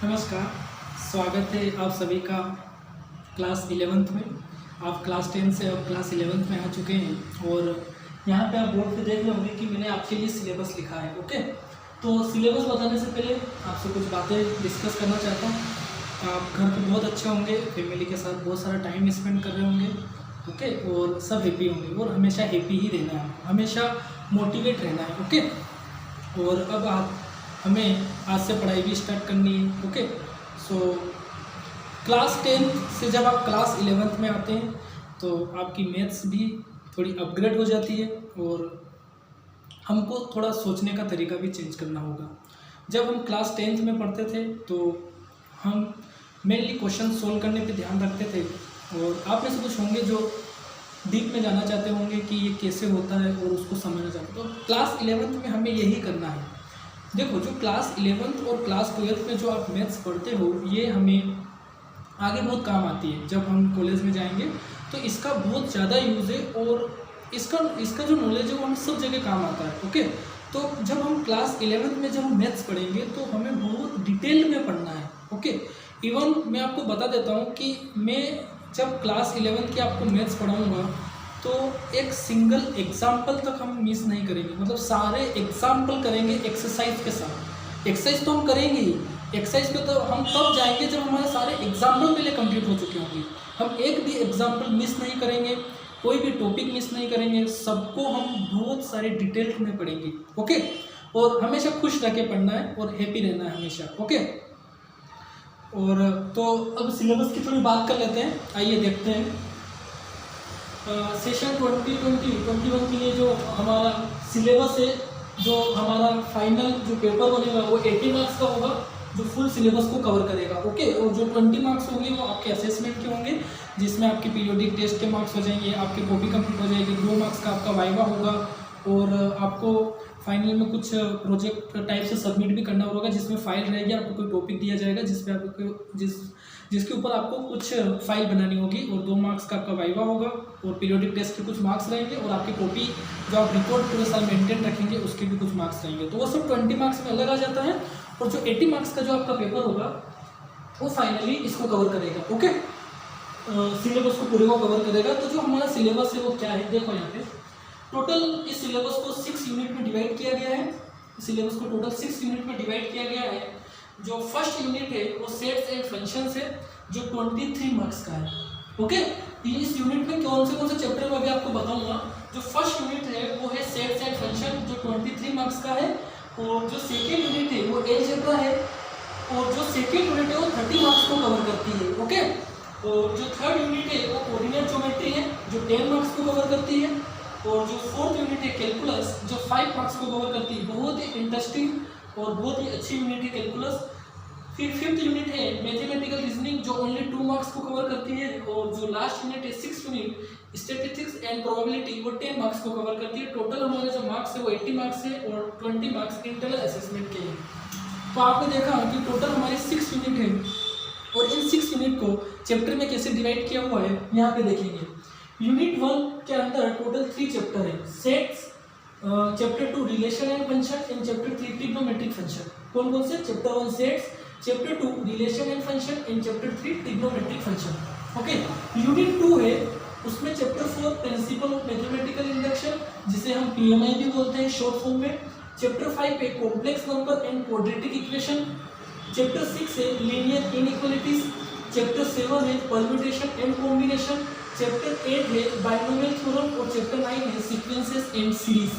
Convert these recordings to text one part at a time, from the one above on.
नमस्कार। स्वागत है आप सभी का क्लास 11th में। आप क्लास 10 से अब क्लास 11th में आ चुके हैं और यहाँ पे आप बोर्ड पे देख रहे होंगे कि मैंने आपके लिए सिलेबस लिखा है। ओके, तो सिलेबस बताने से पहले आपसे कुछ बातें डिस्कस करना चाहता हूँ। आप घर पे बहुत अच्छे होंगे, फैमिली के साथ बहुत सारा टाइम स्पेंड कर रहे होंगे। ओके, और सब हैप्पी होंगे और हमेशा हैप्पी ही रहना है, हमेशा मोटिवेट रहना है। ओके, और अब आप हमें आज से पढ़ाई भी स्टार्ट करनी है। ओके, सो क्लास 10 से जब आप क्लास 11th में आते हैं तो आपकी मैथ्स भी थोड़ी अपग्रेड हो जाती है और हमको थोड़ा सोचने का तरीका भी चेंज करना होगा। जब हम क्लास 10th में पढ़ते थे तो हम मेनली क्वेश्चन सोल्व करने पे ध्यान रखते थे और आप में से कुछ होंगे जो डीप में जाना चाहते होंगे कि ये कैसे होता है और उसको समझना चाहते हैं। तो क्लास 11th में हमें यही करना है। देखो, जो क्लास 11th और क्लास 12th में जो आप मैथ्स पढ़ते हो ये हमें आगे बहुत काम आती है। जब हम कॉलेज में जाएंगे तो इसका बहुत ज़्यादा यूज़ है और इसका जो नॉलेज है वो हमें सब जगह काम आता है। ओके, तो जब हम क्लास 11th में जब हम मैथ्स पढ़ेंगे तो हमें बहुत डिटेल में पढ़ना है। ओके, इवन मैं आपको बता देता हूँ कि मैं जब क्लास 11th की आपको मैथ्स पढ़ाऊँगा तो एक सिंगल एग्जाम्पल तक हम मिस नहीं करेंगे, मतलब सारे एग्जाम्पल करेंगे एक्सरसाइज के साथ। एक्सरसाइज तो हम करेंगे ही, एक्सरसाइज पे तो हम तब जाएंगे जब हमारे सारे एग्जाम्पल पहले कंप्लीट हो चुके होंगे। हम एक भी एग्जाम्पल मिस नहीं करेंगे, कोई भी टॉपिक मिस नहीं करेंगे, सबको हम बहुत सारे डिटेल में पढ़ेंगे। ओके, और हमेशा खुश रह के पढ़ना है और हैप्पी रहना है हमेशा। ओके, और तो अब सिलेबस की थोड़ी बात कर लेते हैं। आइए देखते हैं सेशन 2020-21 के लिए जो हमारा सिलेबस है, जो हमारा फाइनल जो पेपर बनेगा वो 80 मार्क्स का होगा, जो फुल सिलेबस को कवर करेगा। ओके, और जो 20 मार्क्स होंगे वो आपके असेसमेंट के होंगे, जिसमें आपके पीरियोडिक टेस्ट के मार्क्स हो जाएंगे, आपकी कॉपी कंप्लीट हो जाएगी, 2 मार्क्स का आपका वाइवा होगा और आपको फाइनल में कुछ प्रोजेक्ट टाइप से सबमिट भी करना होगा, जिसमें फाइल रहेगी, आपको कोई टॉपिक दिया जाएगा जिसमें आपको जिसके ऊपर आपको कुछ फाइल बनानी होगी और 2 मार्क्स का आपका वाइवा होगा और पीरियोडिक टेस्ट के कुछ मार्क्स रहेंगे और आपकी कॉपी जो आप रिकॉर्ड पूरे साल मेंटेन रखेंगे उसके भी कुछ मार्क्स रहेंगे। तो वो सब 20 मार्क्स में अलग आ जाता है और जो 80 मार्क्स का जो आपका पेपर होगा वो फाइनली इसको कवर करेगा। ओके, सिलेबस को पूरे को कवर करेगा। तो जो हमारा सिलेबस है वो क्या है, देखो यहाँ पे टोटल इस सिलेबस को 6 यूनिट में डिवाइड किया गया है। सिलेबस को टोटल 6 यूनिट में डिवाइड किया गया है। जो फर्स्ट यूनिट है वो सेट्स एंड फंक्शंस है, जो 23 मार्क्स का है। ओके, इस यूनिट में कौन से चैप्टर में अभी आपको बताऊंगा। जो फर्स्ट यूनिट है वो है सेट्स एंड फंक्शन, जो 23 मार्क्स का है, और जो सेकेंड यूनिट है वो अलजेब्रा है, और जो सेकेंड यूनिट है वो 30 मार्क्स को कवर करती है। ओके, और जो थर्ड यूनिट है वो कोऑर्डिनेट ज्योमेट्री है, जो 10 मार्क्स को कवर करती है, और जो फोर्थ यूनिट है कैलकुलस, जो 5 मार्क्स को कवर करती है। बहुत ही इंटरेस्टिंग और बहुत ही अच्छी यूनिट है कैलकुलस। फिर फिफ्थ यूनिट है मैथमेटिकल रीजनिंग, जो ओनली 2 मार्क्स को कवर करती है, और जो लास्ट यूनिट है 6th unit statistics and probability, वो 10 मार्क्स को कवर करती है। टोटल हमारे जो मार्क्स है वो 80 मार्क्स है और 20 मार्क्स इंटरनल असेसमेंट के हैं। तो आपने देखा कि टोटल हमारी 6 यूनिट है और इन 6 यूनिट को चैप्टर में कैसे डिवाइड किया हुआ है यहाँ पे देखेंगे। यूनिट 1 के अंदर टोटल 3 चैप्टर है, sets, chapter 2 relation and function, and chapter 3 trigonometric function. कौन कौन से? Chapter 1 sets, chapter 2 relation and function, and chapter 3 trigonometric function. Okay, unit 2 है, उसमें chapter 4 principle of mathematical induction, जिसे हम पीएमआई भी बोलते हैं शॉर्ट फॉर्म में। चैप्टर 5 है complex number and quadratic equation. Chapter 6 है लीनियर इनइक्वालिटीज। चैप्टर 7 है परम्यूटेशन एंड कॉम्बिनेशन। चैप्टर 8 है बाइनोमियल थ्योरम और चैप्टर 9 है सीक्वेंसेस एंड सीरीज।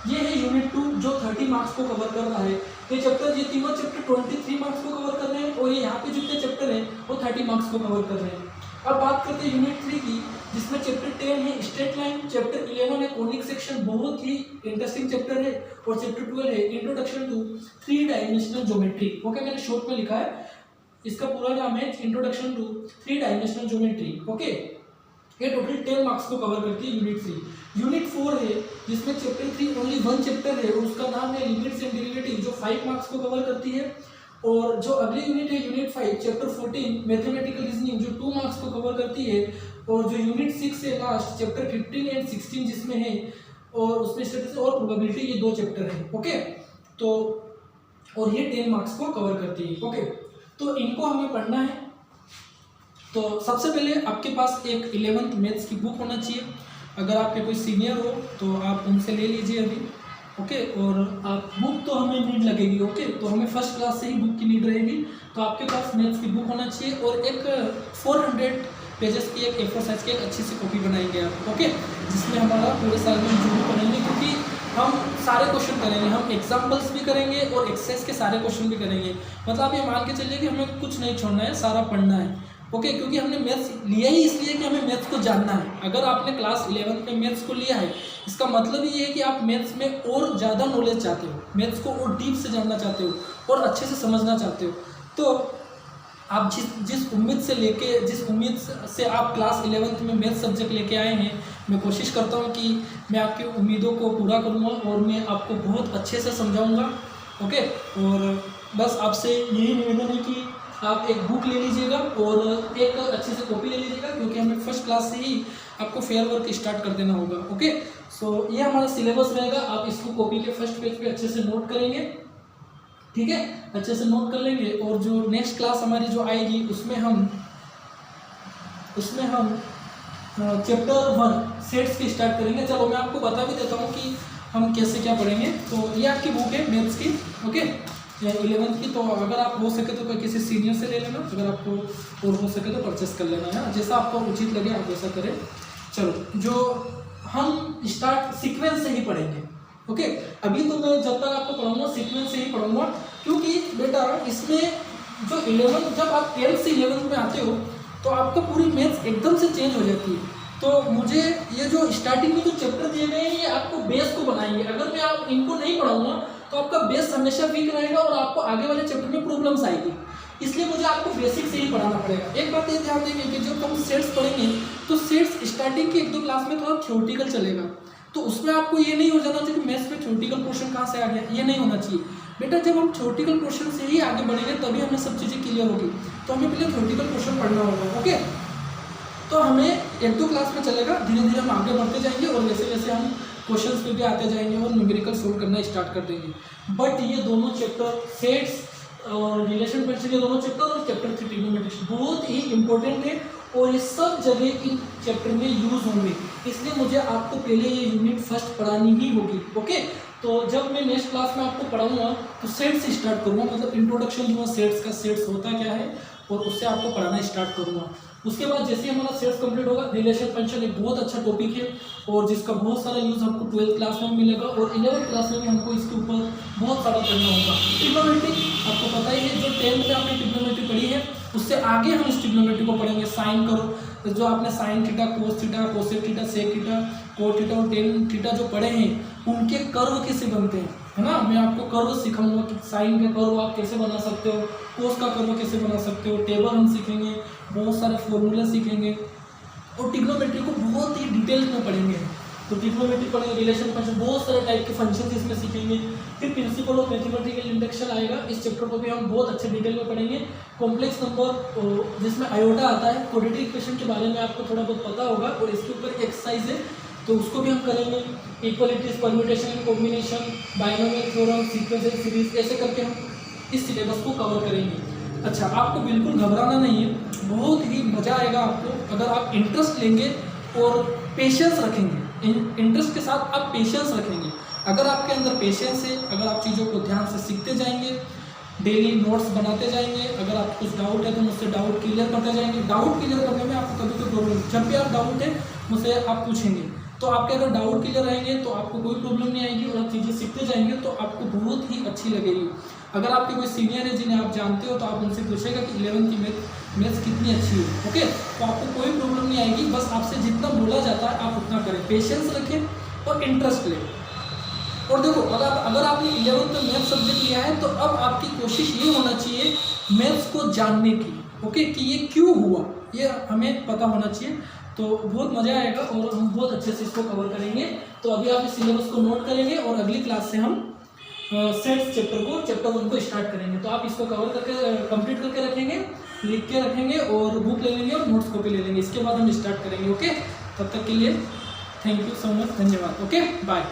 ये है यूनिट 2 जो 30 मार्क्स को कवर कर रहा है। ये तीनों चैप्टर 23 मार्क्स को कवर कर रहे हैं और ये यहाँ पे जितने चैप्टर हैं वो 30 मार्क्स को कवर कर रहे हैं। अब बात करते हैं यूनिट 3 की, जिसमें चैप्टर 10 है स्ट्रेट लाइन, चैप्टर 11 है कॉनिक सेक्शन, बहुत ही इंटरेस्टिंग चैप्टर है, और चैप्टर 12 है introduction to 3 dimensional geometry. Okay, मैंने शॉर्ट में लिखा है, इसका पूरा नाम है introduction to 3 dimensional geometry. Okay, ये टोटल 10 मार्क्स को कवर करती है यूनिट 3। यूनिट 4 है, जिसमें चैप्टर 3 ओनली 1 चैप्टर है और उसका नाम है लिमिट्स एंड डेरिवेटिव, जो 5 मार्क्स को कवर करती है। और जो अगली यूनिट है यूनिट 5 चैप्टर 14 मैथमेटिकल रीजनिंग, जो 2 मार्क्स को कवर करती है। और जो यूनिट 6 है लास्ट चैप्टर 15 एंड 16 जिसमें है, और उसमें स्टैटिस्टिक्स और प्रोबेबिलिटी, ये 2 चैप्टर है। ओके, तो और ये 10 मार्क्स को कवर करती है। ओके, तो इनको हमें पढ़ना है। तो सबसे पहले आपके पास एक 11th मैथ्स की बुक होना चाहिए। अगर आपके कोई सीनियर हो तो आप उनसे ले लीजिए अभी, ओके। और आप बुक तो हमें नीड लगेगी, ओके। तो हमें फर्स्ट क्लास से ही बुक की नीड रहेगी। तो आपके पास मैथ्स की बुक होना चाहिए और एक 400 पेजेस की एक A4 साइज की एक अच्छी सी कॉपी बनाएंगे आप, ओके। जिसमें हमारा पूरे साल में जो पढ़ेंगे, क्योंकि हम सारे क्वेश्चन करेंगे, हम एग्जाम्पल्स भी करेंगे और एक्सरसाइज के सारे क्वेश्चन भी करेंगे। मतलब आप ये मान के चलिए कि हमें कुछ नहीं छोड़ना है, सारा पढ़ना है, ओके। क्योंकि हमने मैथ्स लिया ही इसलिए कि हमें मैथ्स को जानना है। अगर आपने क्लास 11th में मैथ्स को लिया है, इसका मतलब ये है कि आप मैथ्स में और ज़्यादा नॉलेज चाहते हो, मैथ्स को और डीप से जानना चाहते हो और अच्छे से समझना चाहते हो। तो आप जिस उम्मीद से आप क्लास 11th में मैथ्स सब्जेक्ट लेके आए हैं, मैं कोशिश करता हूँ कि मैं आपकी उम्मीदों को पूरा करूँगा और मैं आपको बहुत अच्छे से समझाऊँगा, ओके। और बस आपसे यही निवेदन है कि आप एक बुक ले लीजिएगा और एक अच्छे से कॉपी ले लीजिएगा, क्योंकि हमें फर्स्ट क्लास से ही आपको फेयर वर्क स्टार्ट कर देना होगा, ओके। सो ये हमारा सिलेबस रहेगा। आप इसको कॉपी के फर्स्ट पेज पे अच्छे से नोट करेंगे, ठीक है, अच्छे से नोट कर लेंगे। और जो नेक्स्ट क्लास हमारी जो आएगी उसमें हम चैप्टर 1 सेट्स की स्टार्ट करेंगे। चलो मैं आपको बता भी देता हूँ कि हम कैसे क्या पढ़ेंगे। तो ये आपकी बुक है मैथ्स की, ओके, 11th की। तो अगर आप हो सके तो किसी सीनियर से ले लेना, अगर आपको और हो सके तो परचेस कर लेना है, जैसा आपको उचित लगे आप वैसा करें। चलो जो हम स्टार्ट सीक्वेंस से ही पढ़ेंगे, ओके। अभी तो मैं जब तक आपको पढ़ाऊंगा सीक्वेंस से ही पढ़ूंगा, क्योंकि बेटा इसमें जो 11 जब आप 12th से 11th में आते हो तो आपका पूरी मैथ्स एकदम से चेंज हो जाती है। तो मुझे ये जो स्टार्टिंग में जो चैप्टर दिए गए हैं ये आपको बेस को बनाएंगे। अगर मैं आप इनको नहीं पढ़ाऊंगा तो आपका बेस हमेशा वीक रहेगा और आपको आगे वाले चैप्टर में प्रॉब्लम्स आएगी। इसलिए मुझे आपको बेसिक से ही पढ़ाना पड़ेगा। एक बात ये ध्यान देंगे कि जब हम सेट्स पढ़ेंगे तो सेट्स स्टार्टिंग की 1-2 क्लास में थोड़ा थ्योरेटिकल चलेगा, तो उसमें आपको ये नहीं हो जाना चाहिए कि मैथ्स में थ्योरेटिकल पोर्शन कहाँ से आ गया, ये नहीं होना चाहिए बेटा। जब हम थ्योरेटिकल पोर्शन से ही आगे बढ़ेंगे तभी हमें सब चीज़ें क्लियर होगी। तो हमें पहले थ्योरेटिकल पोर्शन पढ़ना होगा, ओके। तो हमें 1-2 क्लास में चलेगा, धीरे धीरे हम आगे बढ़ते जाएंगे और वैसे वैसे हम क्वेश्चंस पे भी आते जाएंगे और न्यूमेरिकल सोल्व करना स्टार्ट कर देंगे। बट ये दोनों चैप्टर सेट्स और रिलेशन फंक्शन के दोनों चैप्टर और चैप्टर 3 ट्रिग्नोमेट्री बहुत ही इंपॉर्टेंट है और ये सब जगह इन चैप्टर में यूज होंगे। इसलिए मुझे आपको पहले ये यूनिट फर्स्ट पढ़ानी ही होगी, ओके। तो जब मैं नेक्स्ट क्लास में आपको पढ़ाऊंगा तो सेट्स से स्टार्ट करूँगा, मतलब इंट्रोडक्शन दूंगा सेट्स का, सेट्स होता क्या है, और उससे आपको पढ़ाना स्टार्ट करूँगा। उसके बाद जैसे ही हमारा सेट्स कंप्लीट होगा, रिलेशन फंक्शन एक बहुत अच्छा टॉपिक है और जिसका बहुत सारा यूज़ हमको 12th क्लास में मिलेगा और 11th क्लास में भी हमको इसके ऊपर बहुत सारा पढ़ना होगा। ट्रिग्नोमेट्री आपको पता ही है, जो 10th में आपने ट्रिग्नोमेट्री पढ़ी है उससे आगे हम इस ट्रिग्नोमेट्री को पढ़ेंगे। साइन करो, तो जो आपने sine theta, cos theta, cosec theta, sec theta, cot theta और टेन थीटा जो पढ़े हैं उनके कर्व कैसे बनते हैं, है ना। मैं आपको कर्व सिखाऊंगा कि साइन का कर्व आप कैसे बना सकते हो, कोस का कर्व कैसे बना सकते हो, टेबल हम सीखेंगे, बहुत सारे फॉर्मूले सीखेंगे और ट्रिग्नोमेट्री को बहुत ही डिटेल्स में पढ़ेंगे। तो ट्रिग्नोमेट्री पढ़ेंगे, रिलेशन फंक्शन, बहुत सारे टाइप के फंक्शन इसमें सीखेंगे। फिर प्रिंसिपल ऑफ मैथमेटिकल इंडक्शन आएगा, इस चैप्टर को भी हम बहुत अच्छे डिटेल में पढ़ेंगे। कॉम्प्लेक्स नंबर जिसमें आयोटा आता है, क्वाड्रेटिक इक्वेशन के बारे में आपको थोड़ा बहुत पता होगा और इसके ऊपर एक्सरसाइज है तो उसको भी हम करेंगे। Equalities, permutation and combination, binomial theorem, sequence series, ऐसे करके हम इस सिलेबस को कवर करेंगे। अच्छा, आपको बिल्कुल घबराना नहीं है, बहुत ही मज़ा आएगा आपको अगर आप इंटरेस्ट लेंगे और पेशेंस रखेंगे। इंटरेस्ट के साथ आप पेशेंस रखेंगे। अगर आपके अंदर पेशेंस है, अगर आप चीज़ों को ध्यान से सीखते जाएंगे, डेली नोट्स बनाते जाएंगे, अगर आपको कुछ डाउट है तो मुझसे डाउट क्लियर करते जाएंगे। डाउट क्लियर करने में आपको कभी कोई प्रॉब्लम, जब भी आप डाउट है मुझसे आप पूछेंगे, तो आपके अगर डाउट क्लियर रहेंगे तो आपको कोई प्रॉब्लम नहीं आएगी और आप चीज़ें सीखते जाएंगे तो आपको बहुत ही अच्छी लगेगी। अगर आपके कोई सीनियर है जिन्हें आप जानते हो तो आप उनसे पूछेगा कि 11th की मैथ्स कितनी अच्छी है, ओके। तो आपको कोई प्रॉब्लम नहीं आएगी, बस आपसे जितना बोला जाता है आप उतना करें, पेशेंस रखें और इंटरेस्ट लें। और देखो, अगर आपने 11th में मैथ्स सब्जेक्ट लिया है तो अब आपकी कोशिश ये होना चाहिए मैथ्स को जानने की, ओके, कि ये क्यों हुआ ये हमें पता होना चाहिए। तो बहुत मज़ा आएगा और हम बहुत अच्छे से इसको कवर करेंगे। तो अभी आप इस सिलेबस को नोट करेंगे और अगली क्लास से हम सेट्स चैप्टर 1 को स्टार्ट करेंगे। तो आप इसको कवर करके कंप्लीट करके रखेंगे, लिख के रखेंगे और बुक ले लेंगे और नोट्स कॉपी ले लेंगे। इसके बाद हम स्टार्ट करेंगे, ओके। तब तक के लिए थैंक यू सो मच, धन्यवाद, ओके, बाय।